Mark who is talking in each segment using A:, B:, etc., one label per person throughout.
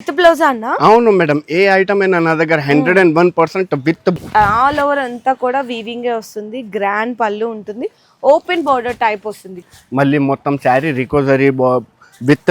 A: With blouse అన్న
B: అవును madam, ఏ item అయినా నా దగ్గర 101% విత్
A: ఆల్ ఓవర్ అంతా కూడా వీవింగ్ వస్తుంది. గ్రాండ్ పళ్ళు ఉంటుంది, ఓపెన్ బార్డర్ టైప్ వస్తుంది.
B: మళ్ళీ మొత్తం శారీ రికోజరీ విత్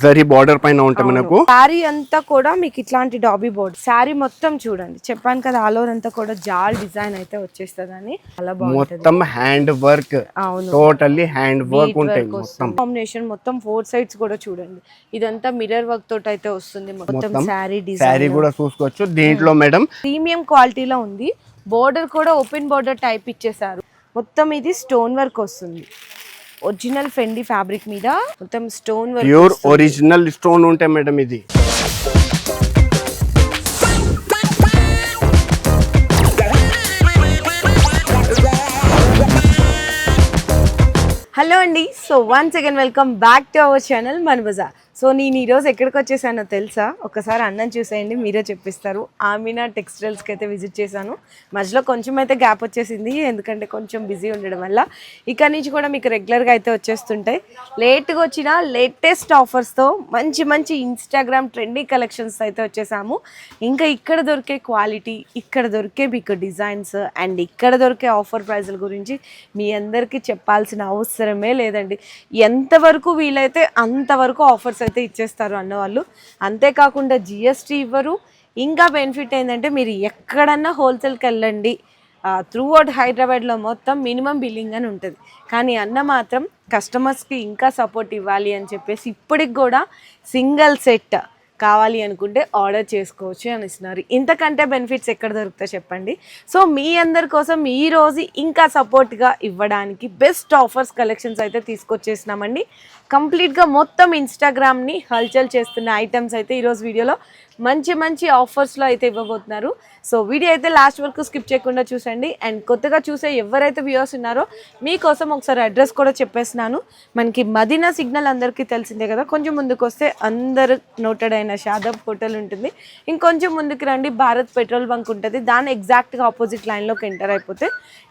B: జరీ బార్డర్ పైన ఉంటాయి మనకు.
A: శారీ అంతా కూడా మీకు ఇట్లాంటి డాబీ బోర్డర్ శారీ మొత్తం చూడండి, చెప్పాను కదా ఆల్ ఓవర్ అంతా కూడా జాల్ డిజైన్ అయితే వచ్చేస్తుందని చాలా బాగుంటుంది.
B: మొత్తం హ్యాండ్ వర్క్,
A: అవును,
B: టోటల్లీ హ్యాండ్ వర్క్ ఉంటాయి మొత్తం.
A: కాంబినేషన్ మొత్తం 4 సైడ్స్ కూడా చూడండి, ఇదంతా మిర్రర్ వర్క్ తోటి అయితే వస్తుంది. మొత్తం శారీ
B: శారీ
A: డిజైన్
B: కూడా చూసుకోవచ్చు దీంట్లో మేడం.
A: ప్రీమియం క్వాలిటీలో ఉంది. బోర్డర్ కూడా ఓపెన్ బోర్డర్ టైప్ ఇచ్చేసారు. మొత్తం ఇది స్టోన్ వర్క్ వస్తుంది. ఒరిజినల్ ఫెండి ఫ్యాబ్రిక్ మీద మొత్తం stone work,
B: pure original stone ఉంటాయి మేడం ఇది.
A: హలో అండి, so once again welcome back to our channel మన బజార్. సో నేను ఈరోజు ఎక్కడికి వచ్చేసానో తెలుసా? ఒకసారి అన్నం చూసేయండి, మీరే చెప్పిస్తారు. ఆమినా టెక్స్టైల్స్కి అయితే విజిట్ చేశాను. మధ్యలో కొంచెం అయితే గ్యాప్ వచ్చేసింది, ఎందుకంటే కొంచెం బిజీ ఉండడం వల్ల. ఇక్కడ నుంచి కూడా మీకు రెగ్యులర్గా అయితే వచ్చేస్తుంటాయి. లేట్గా వచ్చిన లేటెస్ట్ ఆఫర్స్తో మంచి మంచి ఇన్స్టాగ్రామ్ ట్రెండీ కలెక్షన్స్ అయితే వచ్చేసాము. ఇంకా ఇక్కడ దొరికే క్వాలిటీ, ఇక్కడ దొరికే మీకు డిజైన్స్ అండ్ ఇక్కడ దొరికే ఆఫర్ ప్రైజుల గురించి మీ అందరికీ చెప్పాల్సిన అవసరమే లేదండి. ఎంతవరకు వీలైతే అంతవరకు ఆఫర్స్ అయితే ఇచ్చేస్తారు అన్నవాళ్ళు. అంతేకాకుండా జిఎస్టీ ఇవ్వరు. ఇంకా బెనిఫిట్ ఏంటంటే మీరు ఎక్కడన్నా హోల్సేల్కి వెళ్ళండి, త్రూ అవుట్ హైదరాబాద్లో మొత్తం మినిమం బిల్లింగ్ అని ఉంటుంది. కానీ అన్న మాత్రం కస్టమర్స్కి ఇంకా సపోర్ట్ ఇవ్వాలి అని చెప్పేసి ఇప్పటికి కూడా సింగిల్ సెట్ కావాలి అనుకుంటే ఆర్డర్ చేసుకోవచ్చు అని ఇస్తున్నారు. ఇంతకంటే బెనిఫిట్స్ ఎక్కడ దొరుకుతాయి చెప్పండి. సో మీ అందరి కోసం ఈరోజు ఇంకా సపోర్ట్గా ఇవ్వడానికి బెస్ట్ ఆఫర్స్ కలెక్షన్స్ అయితే తీసుకొచ్చేసినామండి. కంప్లీట్గా మొత్తం ఇన్స్టాగ్రామ్ని హల్చల్ చేస్తున్న ఐటమ్స్ అయితే ఈరోజు వీడియోలో మంచి మంచి ఆఫర్స్లో అయితే ఇవ్వబోతున్నారు. సో వీడియో అయితే లాస్ట్ వరకు స్కిప్ చేయకుండా చూసండి. అండ్ కొత్తగా చూసే ఎవరైతే వ్యూవర్స్ ఉన్నారో మీకోసం ఒకసారి అడ్రస్ కూడా చెప్పేస్తున్నాను. మనకి మదీనా సిగ్నల్ అందరికీ తెలిసిందే కదా, కొంచెం ముందుకు వస్తే అందరు నోటెడ్ అయిన షాదాబ్ హోటల్ ఉంటుంది. ఇంకొంచెం ముందుకు రండి, భారత్ పెట్రోల్ బంక్ ఉంటుంది. దాని ఎగ్జాక్ట్గా ఆపోజిట్ లైన్లోకి ఎంటర్ అయిపోతే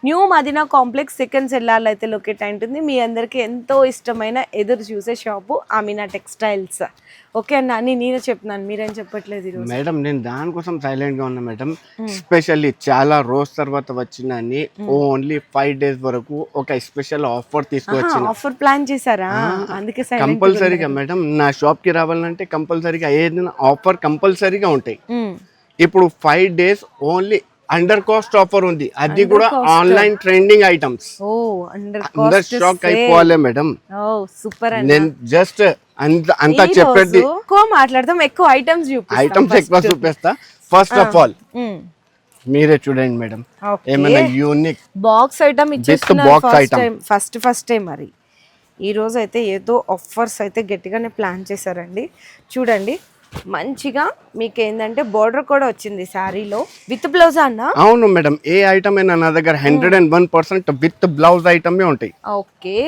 A: న్యూ మదీనా కాంప్లెక్స్ సెకండ్ సెల్లార్లో అయితే లొకేట్ అయి ఉంటుంది. మీ అందరికీ ఎంతో ఇష్టమైన ఎదురు చూసే షాపు ఆమినా టెక్స్టైల్స్. ఓకే అన్న, అని నేనే చెప్తున్నాను, మీరేం చెప్పట్లేదు ఈరోజు.
B: మేడం నేను దానికోసం సైలెంట్ గా ఉన్నా మేడం. స్పెషల్లీ చాలా రోజు తర్వాత వచ్చిన ఓన్లీ 5 days వరకు ఒక స్పెషల్ ఆఫర్ తీసుకొచ్చిన.
A: ఆఫర్ ప్లాన్ చేశారా? అందుకే
B: కంపల్సరీగా మేడం నా షాప్ కి రావాలంటే కంపల్సరీగా ఏదైనా ఆఫర్ కంపల్సరీగా ఉంటాయి. ఇప్పుడు 5 days only under cost offer ఉంది, అది కూడా ఆన్లైన్ ట్రెండింగ్ ఐటమ్స్. అందరు షాక్ అయిపోవాలి మేడం.
A: సూపర్.
B: నేను జస్ట్ అంతా చెప్పేది
A: మాట్లాడతాం, ఎక్కువ ఐటమ్స్
B: ఎక్కువ చూపిస్తా. ఫస్ట్ ఆఫ్ ఆల్ మీరే చూడండి మేడం, ఏమైనా యూనిక్
A: బాక్స్ ఐటమ్ ఇచ్చేస్తున్నారు ఫస్ట్ టైం. మరి ఈ రోజు అయితే ఏదో ఆఫర్స్ అయితే గట్టిగానే ప్లాన్ చేశారండి. చూడండి, మంచిగా మీకు ఏంటంటే బోర్డర్ కూడా వచ్చింది శారీలో. విత్ బ్లౌజ్ అన్న?
B: అవును మేడం, ఏ ఐటమ్ అయినా నా దగ్గర 101% విత్ బ్లౌజ్ ఐటమ్ ఉంటాయి.
A: ఓకే.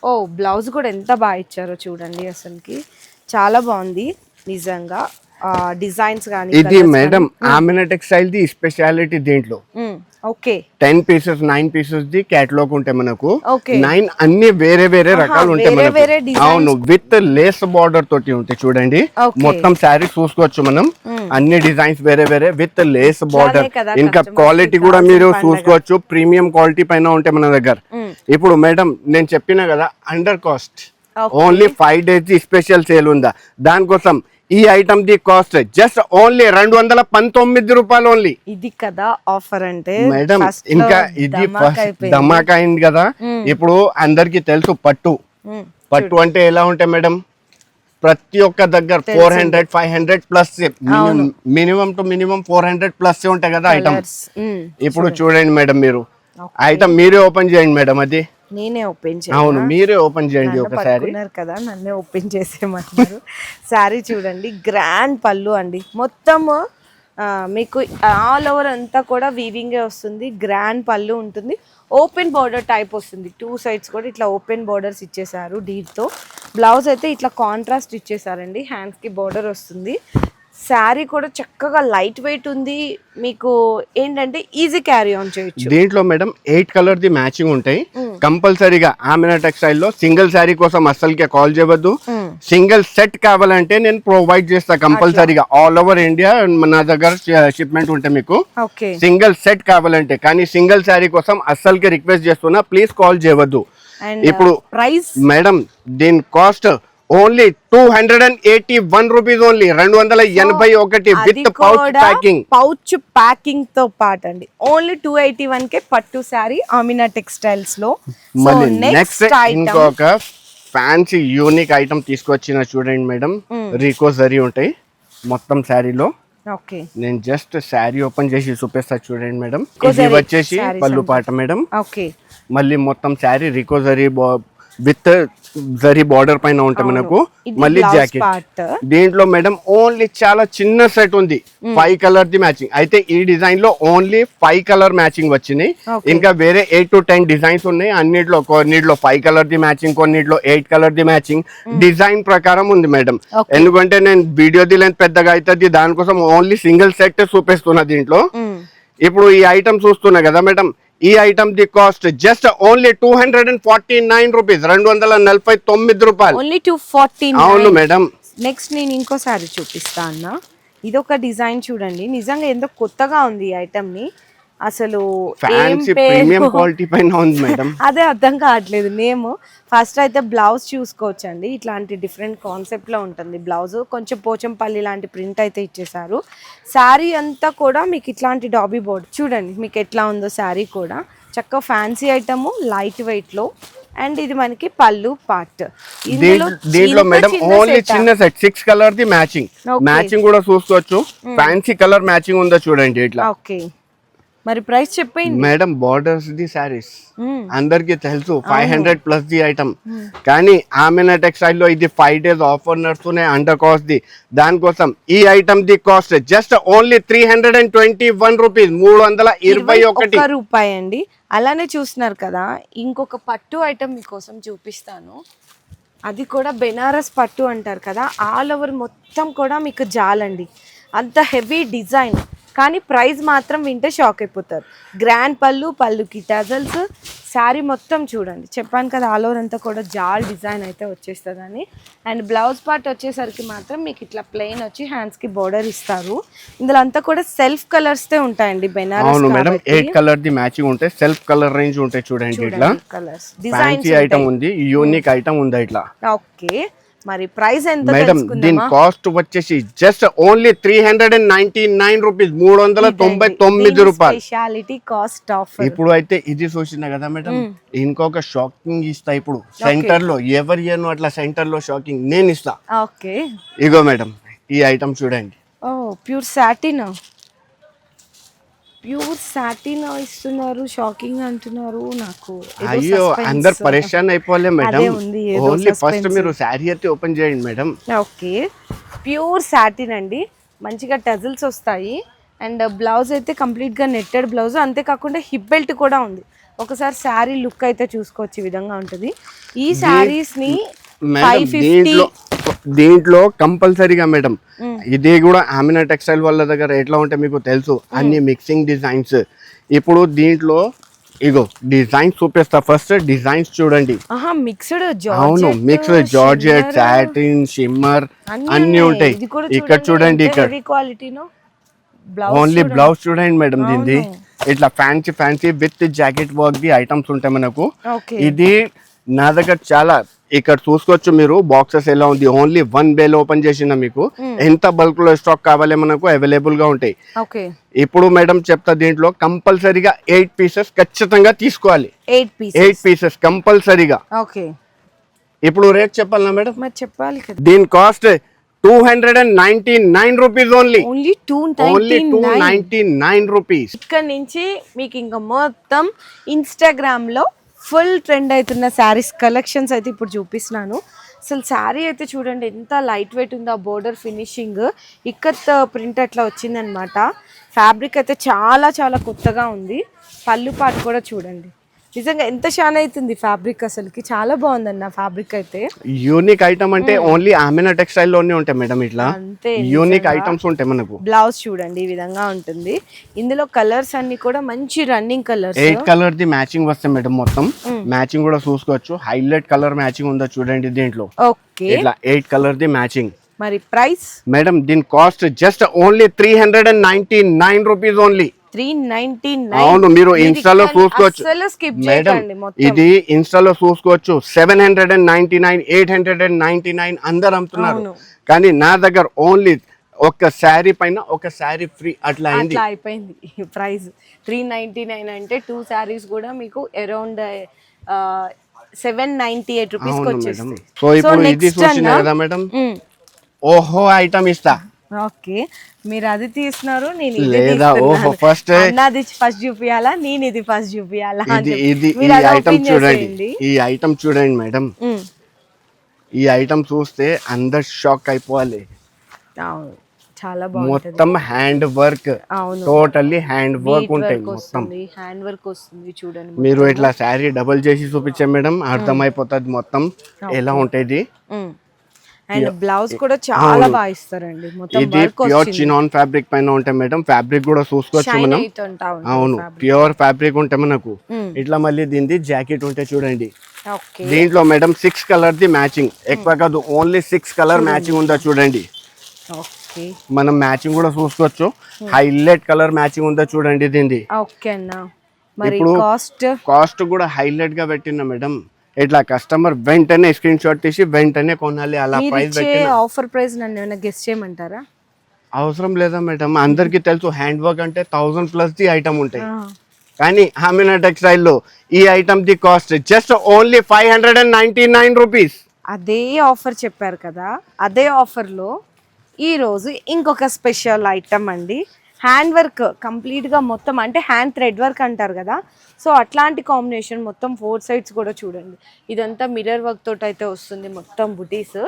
A: ఓ బ్లౌజ్ కూడా ఎంత బాగా ఇచ్చారో చూడండి, అసలుకి చాలా బాగుంది నిజంగా. డిజైన్స్ కానీ
B: ఇది మేడం ఆమినా టెక్స్టైల్ ది స్పెషాలిటీ. దీంట్లో
A: ఓకే
B: 10 pieces 9 pieces ది క్యాటలాగ్ ఉంటాయి మనకు. 9 అన్ని వేరే వేరే రకాలు ఉంటాయి మనకు. అవును, విత్ లేస్ బార్డర్ తోటి ఉంటాయి. చూడండి మొత్తం శారీ చూసుకోవచ్చు మనం, అన్ని డిజైన్స్ వేరే వేరే విత్ లేస్ బార్డర్. ఇంకా క్వాలిటీ కూడా మీరు చూసుకోవచ్చు, ప్రీమియం క్వాలిటీ పైన ఉంటాయి మన దగ్గర. ఇప్పుడు మేడం నేను చెప్పిన కదా under cost, only 5 days the special sale ఉందా, దానికోసం ఈ ఐటమ్ ది కాస్ట్ జస్ట్ ఓన్లీ 219 రూపాయలు ఓన్లీ.
A: ఇది కదా ఆఫర్ అంటే
B: మేడం. ఇంకా ఇది ఫస్ట్ ధమాకా అయింది కదా. ఇప్పుడు అందరికి తెలుసు పట్టు అంటే ఎలా ఉంటాయి మేడం, ప్రతి ఒక్క దగ్గర 400 500 plus minimum to minimum 400 plus ఉంటాయి కదా ఐటమ్. ఇప్పుడు చూడండి మేడం, మీరు ఐటమ్ మీరే ఓపెన్ చేయండి మేడం. అది
A: నేనే ఓపెన్ చేయాలి?
B: అవును, మీరే ఓపెన్ చేయండి ఒకసారి
A: కదా, నన్నే ఓపెన్ చేసేయమంటారు. శారీ చూడండి, గ్రాండ్ పళ్ళు అండి. మొత్తం మీకు ఆల్ ఓవర్ అంతా కూడా వీవింగే వస్తుంది. గ్రాండ్ పళ్ళు ఉంటుంది, ఓపెన్ బార్డర్ టైప్ వస్తుంది. 2 sides కూడా ఇట్లా ఓపెన్ బార్డర్స్ ఇచ్చేసారు డీప్తో. బ్లౌజ్ అయితే ఇట్లా కాంట్రాస్ట్ ఇచ్చేసారండి, హ్యాండ్స్కి బార్డర్ వస్తుంది. శారీ కూడా చక్కగా లైట్ వెయిట్ ఉంది, మీకు ఏంటంటే ఈజీ క్యారీ ఆన్ చేయొచ్చు.
B: దీంట్లో మేడం 8 కలర్ ది మ్యాచింగ్ ఉంటాయి. కంపల్సరీగా ఆమెనా టెక్స్టైల్ లో సింగిల్ శారీ కోసం అస్సలకే కాల్ చేయవద్దు. సింగిల్ సెట్ కావాలంటే నేను ప్రొవైడ్ చేస్తా కంపల్సరీగా ఆల్ ఓవర్ ఇండియా. నా దగ్గర షిప్మెంట్ ఉంటే మీకు సింగిల్ సెట్ కావాలంటే, కానీ సింగిల్ శారీ కోసం అస్సలకి రిక్వెస్ట్ చేస్తున్నా, ప్లీజ్ కాల్ చేయవద్దు. ఇప్పుడు
A: ప్రైస్
B: మేడం దీని cost only 281 rupees only, 281 with pouch packing.
A: Pouch packing తో పాటు అండి ఓన్లీ 281 కే పట్టు శారీ ఆమినా టెక్స్టైల్స్ లో.
B: మళ్ళీ నెక్స్ట్ ఇంకొక ఫ్యాన్సీ యూనిక్ ఐటమ్ తీసుకొచ్చిన చూడండి మేడం, రీకో జరీ ఉంటాయి మొత్తం శారీలో.
A: ఓకే,
B: నేను జస్ట్ శారీ ఓపెన్ చేసి చూపిస్తా చూడండి మేడం. ఇది వచ్చేసి పళ్ళు పాట మేడం.
A: ఓకే,
B: మళ్ళీ మొత్తం శారీ రికో జరీ విత్ జరీ బార్డర్ పైన ఉంటాయి మనకు. మళ్ళీ జాకెట్ దీంట్లో మేడం ఓన్లీ చాలా చిన్న సెట్ ఉంది, 5 కలర్ ది మ్యాచింగ్. అయితే ఈ డిజైన్ లో ఓన్లీ 5 కలర్ మ్యాచింగ్ వచ్చినాయి. ఇంకా వేరే 8 to 10 డిజైన్స్ ఉన్నాయి. అన్నిట్లో కొన్నిట్లో 5 కలర్ ది మ్యాచింగ్, కొన్నిట్లో 8 కలర్ ది మ్యాచింగ్. డిజైన్ ప్రకారం ఉంది మేడం. ఎందుకంటే నేను వీడియో ది లెంత్ పెద్దగా అవుతుంది, దానికోసం ఓన్లీ సింగిల్ సెట్ చూపిస్తున్నా దీంట్లో. ఇప్పుడు ఈ ఐటమ్ చూస్తున్నా కదా మేడం, ఈ ఐటమ్ ది కాస్ట్ జస్ట్ ఓన్లీ 249 రూపీస్, 249 రూపాయలు.
A: ఓన్లీ 249.
B: అవును మేడం.
A: నెక్స్ట్ నేను ఇంకో సారీ చూపిస్తా అన్న. ఇది ఒక డిజైన్ చూడండి, నిజంగా ఎంతో కొత్తగా ఉంది ఈ ఐటమ్ ని. అసలు
B: ఫ్యాన్సీ ప్రీమియం క్వాలిటీ పైన ఉంది మేడం.
A: అదే అర్థం కావట్లేదు నేమ్. ఫస్ట్ అయితే బ్లౌజ్ చూసుకోవచ్చు అండి, ఇట్లాంటి డిఫరెంట్ కాన్సెప్ట్ లో ఉంటుంది బ్లౌజ్. కొంచెం పోచంపల్లి లాంటి ప్రింట్ అయితే ఇచ్చేసారు. శారీ అంతా కూడా మీకు ఇట్లాంటి డాబీ బోర్డ్ చూడండి మీకు ఎట్లా ఉందో. శారీ కూడా చక్కగా ఫ్యాన్సీ ఐటమ్, లైట్ వెయిట్ లో. అండ్ ఇది మనకి పళ్ళు పార్ట్.
B: దీంట్లో మేడం ఓన్లీ చిన్న సెట్ 6 కలర్ ది మ్యాచింగ్. మ్యాచింగ్ కూడా చూసుకోవచ్చు. ఫ్యాన్సీ కలర్ మ్యాచింగ్ ఉందో చూడండి ఇట్లా.
A: ఓకే, మరి ప్రైస్ చెప్పండి
B: మేడం. బార్డర్స్ ది సారీస్ అందరికి తెలుసు, 500 ప్లస్ ది ఐటమ్. కానీ ఆమెనా టెక్స్టైల్ లో ఇది 5 days ఆఫర్ నడుస్తున్నాయి అండర్ కాస్ట్ ది. దానికోసం ఈ ఐటమ్ ది కాస్ట్ జస్ట్ ఓన్లీ 321 రూపీస్, 321
A: రూపాయి అండి. అలానే చూస్తున్నారు కదా, ఇంకొక పట్టు ఐటమ్ మీకోసం చూపిస్తాను. అది కూడా బెనారస్ పట్టు అంటారు కదా, ఆల్ ఓవర్ మొత్తం కూడా మీకు జాలండి, అంత హెవీ డిజైన్. కానీ ప్రైస్ మాత్రం వింటే షాక్ అయిపోతారు. గ్రాండ్ పళ్ళు, పళ్ళుకి టజల్స్, శారీ మొత్తం చూడండి. చెప్పాను కదా ఆల్ ఓవర్ అంతా కూడా జాల్ డిజైన్ అయితే వచ్చేస్తుందని. అండ్ బ్లౌజ్ పార్ట్ వచ్చేసరికి మాత్రం మీకు ఇట్లా ప్లెయిన్ వచ్చి హ్యాండ్స్కి బోర్డర్ ఇస్తారు. ఇందులో అంతా కూడా సెల్ఫ్ కలర్స్ ఉంటాయండి బెనారస్.
B: అవును మేడం, 8 కలర్ ది మ్యాచింగ్ ఉంటాయి, సెల్ఫ్ కలర్ రేంజ్ ఉంటాయి చూడండి. ఇట్లా
A: కలర్స్
B: డిజైన్ ఐటమ్ ఉంది, యూనిక్ ఐటమ్ ఉంది ఇట్లా.
A: ఓకే, మరి ప్రైస్ ఎంత
B: మేడం? దీని కాస్ట్ వచ్చేసి జస్ట్ ఓన్లీ 399 రూపీస్, 399 రూపాయలు
A: స్పెషాలిటీ కాస్ట్ ఆఫర్.
B: ఇప్పుడు అయితే ఇది చూసినా కదా మేడం, ఇంకొక షాకింగ్ ఇస్తా. ఇప్పుడు సెంటర్ లో ఎవరు ఏను అట్లా సెంటర్ లో షాకింగ్ నేను ఇస్తా.
A: ఓకే,
B: ఇగో మేడం ఈ ఐటమ్ చూడండి.
A: ఓ ప్యూర్ సాటిన్, ప్యూర్ సాటిన్ ఇస్తున్నారు, షాకింగ్ అంటున్నారు. నాకు
B: అయ్యో అందరు పరేషాన్ అయిపోలే మేడం. ఓన్లీ ఫస్ట్ మీరు శారీ అయితే ఓపెన్ చేయండి మేడం.
A: ఓకే, ప్యూర్ సాటిన్ అండి, మంచిగా టజల్స్ వస్తాయి. అండ్ బ్లౌజ్ అయితే కంప్లీట్ గా నెట్టెడ్ బ్లౌజ్, అంతేకాకుండా హిప్ బెల్ట్ కూడా ఉంది. ఒకసారి శారీ లుక్ అయితే చూసుకోవచ్చు, ఈ విధంగా ఉంటుంది. ఈ శారీస్ ని 550.
B: దీంట్లో కంపల్సరీగా మేడం ఇది కూడా ఆమినా టెక్స్టైల్ వాళ్ళ దగ్గర ఎట్లా ఉంటే మీకు తెలుసు, అన్ని మిక్సింగ్ డిజైన్స్. ఇప్పుడు దీంట్లో ఇగో డిజైన్స్ చూపిస్తా. ఫస్ట్ డిజైన్స్ చూడండి. అవును, మిక్స్డ్ జార్జెట్, సాటిన్, షిమ్మర్ అన్ని ఉంటాయి. ఇక్కడ చూడండి, ఇక్కడ ఓన్లీ బ్లౌజ్ చూడండి మేడం. దీనిది ఇట్లా fancy with jacket work the items ఉంటాయి మనకు. ఇది నా దగ్గర చాలా, ఇక్కడ చూసుకోవచ్చు మీరు బాక్సెస్ ఎలా ఉంది. ఓన్లీ 1 బేల్ ఓపెన్ చేసిన మీకు ఎంత బల్క్ లో స్టాక్ కావాలి మనకు అవైలబుల్ గా ఉంటాయి. ఇప్పుడు మేడం చెప్తా, దీంట్లో కంపల్సరీగా 8 పీసెస్ ఖచ్చితంగా తీసుకోవాలి. 8 పీసెస్ కంపల్సరీగా. ఇప్పుడు రేట్ చెప్పాలనా మేడం?
A: చెప్పాలి.
B: దీని కాస్ట్ 299 రూపీస్ ఓన్లీ. 299 రూపీస్.
A: ఇక్కడ నుంచి మీకు ఇంకా మొత్తం ఇన్స్టాగ్రామ్ లో ఫుల్ ట్రెండ్ అవుతున్న శారీస్ కలెక్షన్స్ అయితే ఇప్పుడు చూపిస్తున్నాను. అసలు శారీ అయితే చూడండి ఎంత లైట్ వెయిట్ ఉందో, ఆ బోర్డర్ ఫినిషింగ్ ఇక్కత్ ప్రింట్ అట్లా వచ్చిందనమాట. ఫ్యాబ్రిక్ అయితే చాలా చాలా కొత్తగా ఉంది. పళ్ళు పాటు కూడా చూడండి, నిజంగా ఎంత షాన్ అవుతుంది ఫ్యాబ్రిక్, అసలుకి చాలా బాగుందన్న ఫ్యాబ్రిక్ అయితే.
B: యూనిక్ ఐటమ్ అంటే ఓన్లీ ఆమెనా టెక్స్టైల్ లోనే ఉంటాయి మేడం, ఇట్లా
A: అంతే
B: యూనిక్ ఐటమ్స్ ఉంటాయి మనకు.
A: బ్లౌజ్ చూడండి ఈ విధంగా ఉంటుంది. ఇందులో కలర్స్ అన్ని కూడా మంచి రన్నింగ్ కలర్స్,
B: 8 కలర్ ది మ్యాచింగ్ వస్తాయి మేడం. మొత్తం మ్యాచింగ్ కూడా చూసుకోవచ్చు. హైలైట్ కలర్ మ్యాచింగ్ ఉందో చూడండి దీంట్లో.
A: ఓకే,
B: ఇట్లా 8 కలర్ ది మ్యాచింగ్.
A: మరి ప్రైస్
B: మేడం దీని cost just only 399 rupees only.
A: 399.
B: అవును, మీరు ఇన్స్టాలో చూసుకోవచ్చు మేడం. ఇది ఇన్స్టాలో చూసుకోవచ్చు. 799, 899 అందరు అమ్ముతున్నారు. కానీ నా దగ్గర ఓన్లీ ఒక శారీ పైన ఒక శారీ ఫ్రీ అట్లా అయింది,
A: అయిపోయింది ప్రైస్. 399 అంటే 2 శారీస్ కూడా మీకు అరౌండ్ 798 రూపీస్ వచ్చేస్తుంది.
B: సో ఇప్పుడు ఇది చూసినా కదా మేడం, ఓహో ఐటమ్ ఇస్తా.
A: ఓకే, మీరు అది తీస్తున్నారు, నేను
B: లేదా ఓహో ఫస్ట్
A: నాది ఫస్ట్ చూపియాలా, నేను ఇది ఫస్ట్ చూపియాలా?
B: ఇది ఈ ఐటమ్ చూడండి, ఈ ఐటమ్ చూడండి మేడం. ఈ ఐటమ్ చూస్తే అందరు షాక్ అయిపోవాలి.
A: అవును, చాలా బాగుంది.
B: మొత్తం hand work, totally hand work ఉంటాయి. మొత్తం
A: హ్యాండ్ వర్క్ వస్తుంది చూడండి.
B: మీరు ఇట్లా శారీ డబుల్ చేసి చూపించే మేడం, అర్థమైపోతుంది మొత్తం ఎలా ఉంటుంది.
A: అండ్ బ్లౌజ్ కూడా చాలా బాగా ఇస్తారండి. మొత్తం
B: ఇది ప్యూర్ చినాన్ ఫ్యాబ్రిక్ పైన ఉంటాయి మేడం. ఫ్యాబ్రిక్ కూడా చూసుకోవచ్చు మనం. అవును, ప్యూర్ ఫ్యాబ్రిక్ ఉంటాయి మనకు. ఇట్లా మళ్ళీ దీనిది జాకెట్ ఉంటే చూడండి. దీంట్లో మేడం 6 కలర్ ది మ్యాచింగ్, ఎక్కువ కాదు ఓన్లీ 6 కలర్ మ్యాచింగ్ ఉందా చూడండి. మనం మ్యాచింగ్ కూడా చూసుకోవచ్చు. హైలైట్ కలర్ మ్యాచింగ్ ఉందా చూడండి దీనిది. ఇప్పుడు కాస్ట్ కూడా హైలైట్ గా పెట్టినా మేడం. ఇట్లా కస్టమర్ వెంటనే స్క్రీన్ షాట్ తీసి వెంటనే కొనాలి. అలా ప్రైస్
A: ఆఫర్ ప్రైస్ నన్ను ఏమైనా గెస్ చేయమంటారా?
B: అవసరం లేదా మేడం, అందరికి తెలుసు హ్యాండ్ వర్క్ అంటే 1000+ ది ఐటమ్ ఉంటాయి. కానీ ఆమెనా టెక్స్టైల్ లో ఈ ఐటమ్ ది కాస్ట్ జస్ట్ ఓన్లీ 599 రూపీస్.
A: అదే ఆఫర్ చెప్పారు కదా, అదే ఆఫర్ లో ఈ రోజు ఇంకొక స్పెషల్ ఐటమ్ అండి. హ్యాండ్ వర్క్ కంప్లీట్గా మొత్తం, అంటే హ్యాండ్ థ్రెడ్ వర్క్ అంటారు కదా, సో అట్లాంటి కాంబినేషన్ మొత్తం 4 సైడ్స్ కూడా చూడండి. ఇదంతా మిర్రర్ వర్క్ తోటి అయితే వస్తుంది మొత్తం బుటీస్.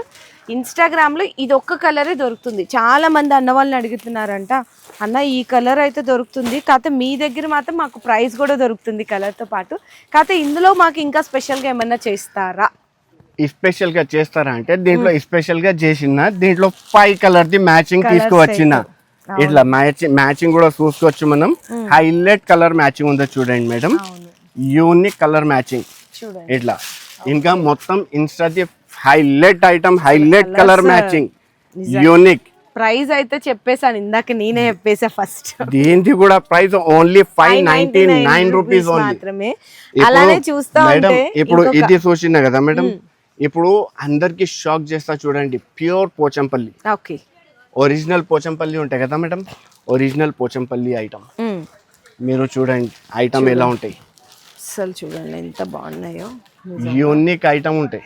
A: ఇన్స్టాగ్రామ్లో ఇది ఒక్క కలరే దొరుకుతుంది. చాలా మంది అన్న వాళ్ళని అడుగుతున్నారంట, అన్న ఈ కలర్ అయితే దొరుకుతుంది, కాకపోతే మీ దగ్గర మాత్రం మాకు ప్రైస్ కూడా దొరుకుతుంది కలర్తో పాటు. కాకపోతే ఇందులో మాకు ఇంకా స్పెషల్గా ఏమన్నా చేస్తారా?
B: స్పెషల్ గా చేస్తారా అంటే దీంట్లో స్పెషల్ గా చేసిన దీంట్లో 5 కలర్ ది మ్యాచింగ్ తీసుకువచ్చిన. ఇట్లా మ్యాచింగ్ కూడా చూసుకోవచ్చు మనం. హైలైట్ కలర్ మ్యాచింగ్ ఉందో చూడండి మేడం, యూనిక్ కలర్ మ్యాచింగ్ ఇట్లా. ఇంకా మొత్తం ఇన్స్టాది highlight item, highlight colour matching, unique.
A: Price అయితే చెప్పేసాను ఇందాక, నేనే చెప్పేసా ఫస్ట్.
B: దీనికి కూడా ప్రైస్ ఓన్లీ 599 రూపీస్
A: మాత్రమే. అలానే చూస్తా
B: మేడం. ఇప్పుడు ఇది చూసినా కదా మేడం, ఇప్పుడు అందరికి షాక్ చేస్తా చూడండి. Pure Pochampally,
A: okay,
B: original Pochampally ఉంటాయి కదా మేడం, ఒరిజినల్ పోచంపల్లి ఐటమ్. మీరు చూడండి ఐటమ్ ఎలా ఉంటాయి,
A: అసలు చూడండి ఎంత బాగున్నాయో.
B: యూనిక్ ఐటమ్ ఉంటాయి.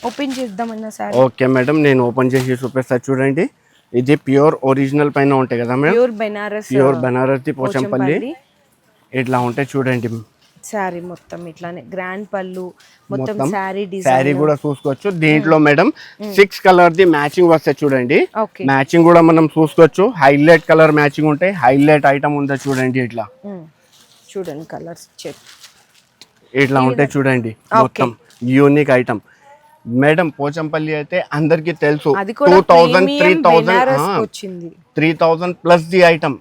A: ఓపెన్ చేద్దామన్నా సార్?
B: ఓకే మేడం, నేను ఓపెన్ చేసి చూపిస్తా చూడండి. ఇది ప్యూర్ ఒరిజినల్ పైన ఉంటాయి కదా మేడం, ప్యూర్ బనారస్ ది పోచంపల్లి. ఇట్లా ఉంటాయి చూడండి.
A: శారీ మొత్తం ఇట్లానే గ్రాండ్ పళ్ళు, మొత్తం శారీ
B: శారీ కూడా చూసుకోవచ్చు. దీంట్లో మేడం 6 కలర్ ది మ్యాచింగ్ వస్తాయి చూడండి. మ్యాచింగ్ కూడా మనం చూసుకోవచ్చు. హైలైట్ కలర్ మ్యాచింగ్ ఉంటాయి. హైలైట్ ఐటమ్ ఉందా చూడండి. ఇట్లా
A: చూడండి కలర్స్
B: ఇట్లా ఉంటాయి చూడండి. మొత్తం యూనిక్ ఐటమ్ మేడం. పోచంపల్లి అయితే అందరికి తెలుసు 3000+ ది ఐటమ్.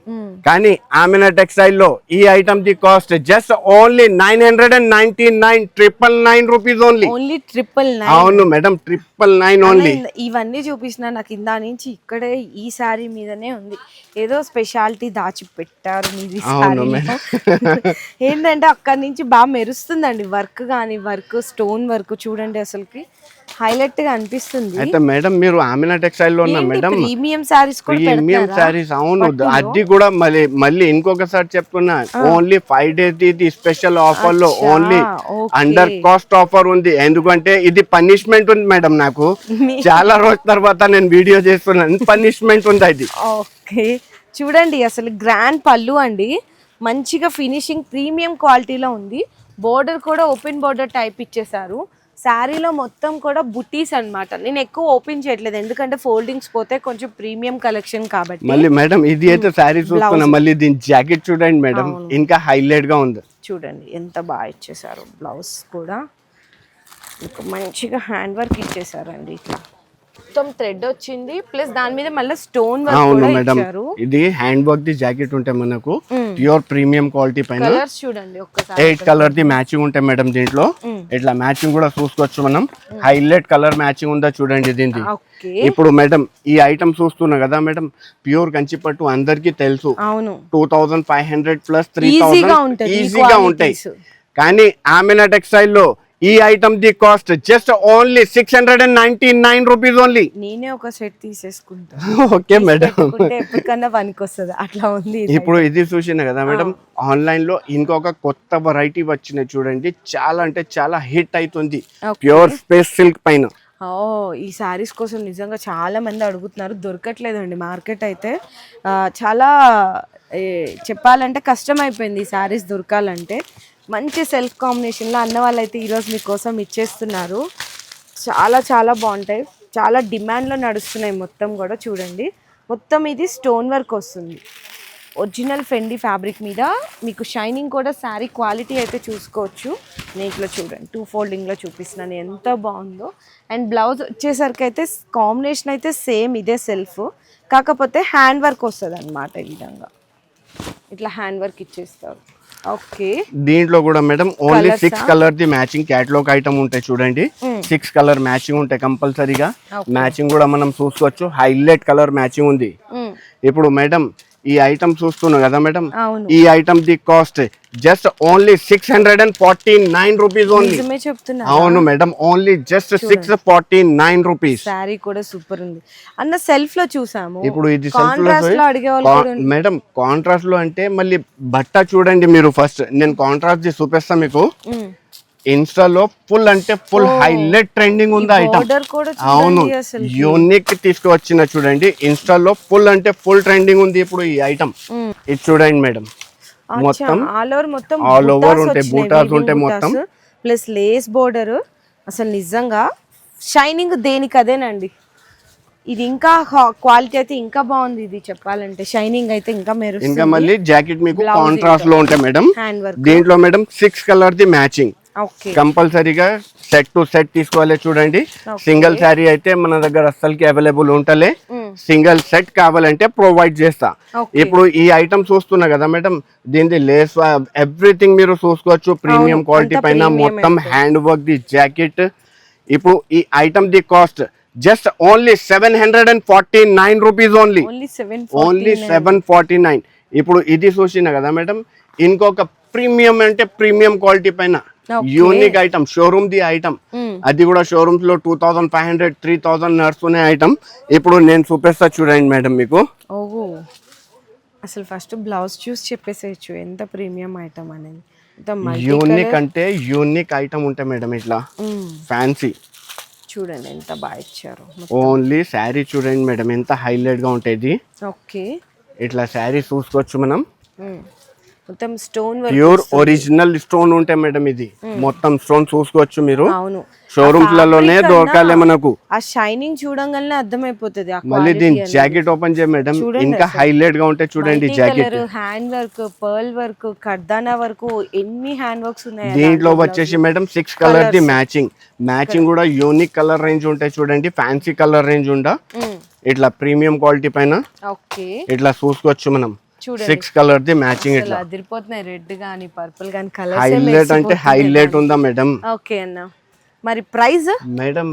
B: కానీ ఆమెనా టెక్స్టైల్ లో ఈ ఐటమ్ ది cost just only 999 rupees only.
A: 999.
B: అవును మేడం, 999 ఓన్లీ.
A: ఇవన్నీ చూపించిన నాకు ఇందా నుంచి ఇక్కడే ఈ సారీ మీదనే ఉంది. ఏదో స్పెషాలిటీ దాచి పెట్టారు మీది. ఏంటంటే అక్కడి నుంచి బాగా మెరుస్తుందండి వర్క్, కానీ వర్క్ స్టోన్ వర్క్ చూడండి అసలుకి హైలైట్ గా అనిపిస్తుంది.
B: అయితే మేడం మీరు ఆమెనా టెక్స్టైల్ లో ఉన్నా మేడం,
A: ప్రీమియం సారీస్ కూడా
B: ప్రీమియం సారీస్. అవును, అది కూడా మళ్ళీ ఇంకొకసారి చెప్తున్నా, ఓన్లీ 5 days ఇది స్పెషల్ ఆఫర్ లో ఓన్లీ అండర్ కాస్ట్ ఆఫర్ ఉంది. ఎందుకంటే ఇది పనిష్మెంట్ ఉంది మేడం, నాకు చాలా రోజుల తర్వాత నేను వీడియో చేస్తున్నాను, పనిష్మెంట్ ఉంది అది.
A: ఓకే, చూడండి అసలు గ్రాండ్ పళ్ళు అండి, మంచిగా ఫినిషింగ్ ప్రీమియం క్వాలిటీలో ఉంది. బోర్డర్ కూడా ఓపెన్ బోర్డర్ టైప్ ఇచ్చేసారు. శారీలో మొత్తం కూడా బుటీస్ అన్నమాట. నేను ఎక్కువ ఓపెన్ చేయట్లేదు ఎందుకంటే ఫోల్డింగ్స్ పోతే కొంచెం ప్రీమియం కలెక్షన్ కాబట్టి.
B: మళ్ళీ మేడం ఇది అయితే శారీ చూస్తున్నా, మళ్ళీ దీని జాకెట్ చూడండి మేడం, ఇంకా హైలైట్ గా ఉంది.
A: చూడండి ఎంత బాగా ఇచ్చేసారు. బ్లౌజ్ కూడా ఇంకా మంచిగా హ్యాండ్ వర్క్ ఇచ్చేసారండి. ఇట్లా మొత్తం థ్రెడ్ వచ్చింది, ప్లస్ దాని మీద మళ్ళీ స్టోన్ వర్క్
B: అవును
A: కూడా
B: మేడం,
A: ఇచ్చారు.
B: ఇది హ్యాండ్ వర్క్ ది జాకెట్ ఉంటే మనకు ప్యూర్ ప్రీమియం క్వాలిటీ పైన
A: కలర్స్ చూడండి ఒక్కసారి.
B: 8 కలర్ ది మ్యాచింగ్ ఉంటాయి మేడం దీంట్లో. ఇట్లా మ్యాచింగ్ కూడా చూసుకోవచ్చు మనం. హైలైట్ కలర్ మ్యాచింగ్ ఉందా చూడండి దీనికి.
A: ఓకే,
B: ఇప్పుడు మేడం ఈ ఐటమ్ చూస్తున్నా కదా మేడం, ప్యూర్ కంచిపట్టు అందరికి తెలుసు.
A: అవును
B: 2500 ప్లస్
A: ఈజీగా
B: 3000
A: ఉంటుంది,
B: ఈజీగా ఉంటాయి. కానీ ఆమెనా టెక్స్టైల్ లో ఈ ఐటమ్ ది cost just only 699 rupees only.
A: నేనే ఒక సెట్ తీసేసుకుంటా.
B: ఓకే మేడం,
A: ఎప్పటికన్నా పనికి వస్తుంది అట్లా ఉంది.
B: ఇప్పుడు ఇది చూసిన కదా మేడం, ఆన్లైన్ లో ఇంకొక కొత్త వెరైటీ వచ్చినాయి చూడండి, చాలా అంటే చాలా హిట్ అవుతుంది ప్యూర్ స్పేస్ సిల్క్ పైన.
A: ఈ శారీస్ కోసం నిజంగా చాలా మంది అడుగుతున్నారు, దొరకట్లేదండి మార్కెట్ అయితే. చాలా చెప్పాలంటే కష్టం అయిపోయింది ఈ శారీస్ దొరకాలంటే. మంచి సెల్ఫ్ కాంబినేషన్లో అన్న వాళ్ళు అయితే ఈరోజు మీకోసం ఇచ్చేస్తున్నారు. చాలా చాలా బాగుంటాయి, చాలా డిమాండ్లో నడుస్తున్నాయి మొత్తం కూడా. చూడండి మొత్తం ఇది స్టోన్ వర్క్ వస్తుంది, ఒరిజినల్ ఫెండి ఫ్యాబ్రిక్ మీద. మీకు షైనింగ్ కూడా శారీ క్వాలిటీ అయితే చూసుకోవచ్చు. నీట్లో చూడండి 2 ఫోల్డింగ్లో చూపిస్తున్నాను ఎంత బాగుందో. అండ్ బ్లౌజ్ వచ్చేసరికి అయితే కాంబినేషన్ అయితే సేమ్ ఇదే సెల్ఫ్, కాకపోతే హ్యాండ్ వర్క్ వస్తుంది అనమాట. ఈ విధంగా ఇట్లా హ్యాండ్ వర్క్ ఇచ్చేస్తారు. ఓకే,
B: దీంట్లో కూడా మేడం ఓన్లీ 6 కలర్ ది మ్యాచింగ్ క్యాటలాగ్ ఐటమ్ ఉంటాయి చూడండి. 6 కలర్ మ్యాచింగ్ ఉంటాయి కంపల్సరీగా. మ్యాచింగ్ కూడా మనం చూసుకోవచ్చు, హైలైట్ కలర్ మ్యాచింగ్ ఉంది. ఇప్పుడు మేడం ఈ ఐటమ్ చూస్తున్నా కదా మేడం, ఈ ఐటమ్ ది cost just only 649 rupees only. అవును madam, only just 649 rupees.
A: Sari కూడా సూపర్ ఉంది అన్న. సెల్ఫ్ లో చూసాము,
B: ఇప్పుడు ఇది మేడం కాంట్రాస్ట్ లో అంటే మళ్ళీ బట్ట చూడండి మీరు. ఫస్ట్ నేను కాంట్రాస్ట్ ది చూపిస్తా మీకు. ఇన్స్టాలో ఫుల్ అంటే ఫుల్ హైలైట్ ట్రెండింగ్ ఉంది ఐటమ్. అవును, యూనిక్ తీసుకువచ్చిన చూడండి. ఇన్స్టాలో ఫుల్ అంటే ఫుల్ ట్రెండింగ్ ఉంది ఇప్పుడు ఈ ఐటమ్. ఇది చూడండి మేడం, మొత్తం ఆల్ ఓవర్ ఉంటాయి, బూటాస్ ఉంటాయి మొత్తం,
A: ప్లస్ లేస్ బోర్డర్. అసలు నిజంగా షైనింగ్ దేనికి అదేనండి. ఇది ఇంకా క్వాలిటీ అయితే ఇంకా బాగుంది. ఇది చెప్పాలంటే షైనింగ్ అయితే ఇంకా మెరుస్తుంది.
B: ఇంకా మళ్ళీ జాకెట్ మీకు కాంట్రాస్ట్ లో ఉంటాయి మేడం. దీంట్లో మేడం 6 కలర్ ది మ్యాచింగ్ కంపల్సరీగా సెట్ టు సెట్ తీసుకోవాలి చూడండి. సింగిల్ శారీ అయితే మన దగ్గర అస్సలకి అవైలబుల్ ఉంటలే, సింగిల్ సెట్ కావాలంటే ప్రొవైడ్ చేస్తా. ఇప్పుడు ఈ ఐటమ్ చూస్తున్నా కదా మేడం, దీని లేస్ ఎవ్రీథింగ్ మీరు చూసుకోవచ్చు ప్రీమియం క్వాలిటీ పైన. మొత్తం హ్యాండ్ వర్క్ ది జాకెట్. ఇప్పుడు ఈ ఐటమ్ ది cost just only 749 rupees only. Only 749. ఇప్పుడు ఇది చూసినా కదా మేడం, ఇంకొక ప్రీమియం అంటే ప్రీమియం క్వాలిటీ పైన unique item, showroom the item. అది కూడా షోరూమ్స్ లో 2500 3000 నడుస్తున్న ఐటమ్. ఇప్పుడు నేను చూపిస్తా చూడండి మేడం మీకు.
A: ఓహో, అసలు ఫస్ట్ బ్లౌజ్ చూసి చెప్పేసేయచ్చు ఎంత ప్రీమియం ఐటమ్ అనేది.
B: యూనిక్ అంటే యూనిక్ ఐటమ్ ఉంటాయి మేడం, ఇట్లా ఫ్యాన్సీ.
A: చూడండి ఎంత బాగా ఇచ్చారు.
B: ఓన్లీ శారీ చూడండి మేడం ఎంత హైలైట్ గా ఉంటుంది.
A: ఓకే, ఇట్లా
B: శారీ చూసుకోవచ్చు మనం.
A: మొత్తం stone work,
B: pure original stone ఉంటాయి మేడం. ఇది మొత్తం స్టోన్ చూసుకోవచ్చు మీరు.
A: అవును,
B: షోరూమ్స్ లలోనే దొరకాలి మనకు.
A: ఆ షైనింగ్ చూడంగానే అర్థమైపోతుంది.
B: మళ్ళీ దీని జాకెట్ ఓపెన్ చేయ మేడం, ఇంకా హైలైట్ గా ఉంటాయి చూడండి. Jacket
A: hand work, pearl work, కర్దానా వర్క్, ఎన్ని హ్యాండ్ వర్క్స్ ఉన్నాయి
B: దీంట్లో. వచ్చేసి మేడం 6 కలర్ ది మ్యాచింగ్. మ్యాచింగ్ కూడా యూనిక్ కలర్ రేంజ్ ఉంటాయి చూడండి, ఫ్యాన్సీ కలర్ రేంజ్ ఉండ. ఇట్లా ప్రీమియం క్వాలిటీ పైన ఇట్లా చూసుకోవచ్చు మనం. 6 కలర్ ది మ్యాచింగ్. ఇట్లా
A: అదిరిపోతున్నాయి, రెడ్ గానీ పర్పుల్ గానీ కలర్
B: హైలైట్ అంటే హైలైట్ ఉందా మేడం.
A: ఓకే అన్న, మరి ప్రైస్
B: మేడం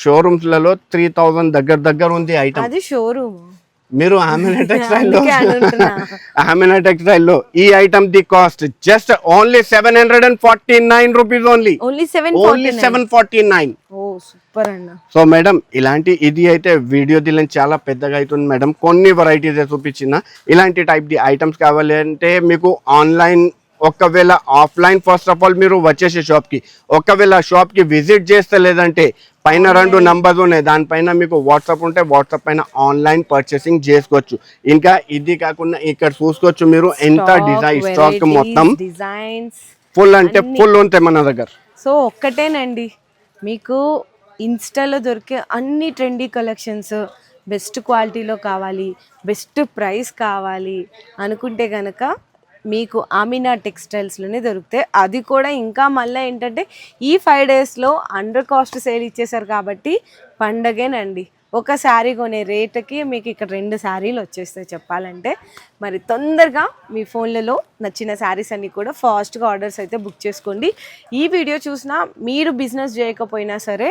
B: షోరూమ్స్ లలో 3000 దగ్గర ఉంది ఐటమ్.
A: అది షోరూమ్.
B: మీరు ఆమెనా టెక్స్టైల్ లో ఈ ఐటమ్ ది cost just only 749 rupees only.
A: Only 749. Oh super అన్న.
B: సో మేడం ఇలాంటి ఇది అయితే వీడియో దిలని చాలా పెద్దగా అవుతుంది మేడం. కొన్ని వెరైటీస్ చూపించిన. ఇలాంటి టైప్ ది ఐటమ్స్ కావాలి అంటే మీకు ఆన్లైన్, ఒకవేళ ఆఫ్లైన్ ఫస్ట్ ఆఫ్ ఆల్ మీరు వచ్చేసి షాప్కి, ఒకవేళ షాప్కి విజిట్ చేస్తే లేదంటే పైన 2 నంబర్స్ ఉన్నాయి, దానిపైన మీకు వాట్సాప్ ఉంటే వాట్సాప్ పైన ఆన్లైన్ పర్చేసింగ్ చేసుకోవచ్చు. ఇంకా ఇది కాకుండా ఇక్కడ చూసుకోవచ్చు మీరు ఎంత డిజైన్ స్టాక్ మొత్తం ఫుల్ అంటే ఫుల్ ఉంటాయి మన దగ్గర.
A: సో ఒక్కటేనండి, మీకు ఇన్స్టాలో దొరికే అన్ని ట్రెండీ కలెక్షన్స్ బెస్ట్ క్వాలిటీలో కావాలి, బెస్ట్ ప్రైస్ కావాలి అనుకుంటే కనుక మీకు ఆమినా టెక్స్టైల్స్లోనే దొరుకుతాయి. అది కూడా ఇంకా మళ్ళీ ఏంటంటే ఈ 5 డేస్లో అండర్ కాస్ట్ సేల్ ఇచ్చేసారు కాబట్టి పండగేనండి. ఒక శారీ కొనే రేటుకి మీకు ఇక్కడ 2 శారీలు వచ్చేస్తాయి చెప్పాలంటే. మరి తొందరగా మీ ఫోన్లలో నచ్చిన శారీస్ అన్నీ కూడా ఫాస్ట్గా ఆర్డర్స్ అయితే బుక్ చేసుకోండి. ఈ వీడియో చూసినా మీరు బిజినెస్ చేయకపోయినా సరే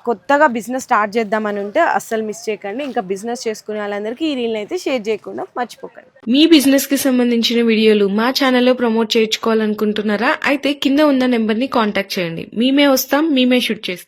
A: కొత్తగా బిజినెస్ స్టార్ట్ చేద్దామని ఉంటే అస్సలు మిస్ చేయకండి. ఇంకా బిజినెస్ చేసుకునే వాళ్ళందరికీ ఈ రీల్ని అయితే షేర్ చేయకుండా మర్చిపోకండి.
C: మీ బిజినెస్ కి సంబంధించిన వీడియోలు మా ఛానల్లో ప్రమోట్ చేయించుకోవాలనుకుంటున్నారా? అయితే కింద ఉన్న నెంబర్ ని కాంటాక్ట్ చేయండి. మేమే వస్తాం, మేమే షూట్ చేస్తాం.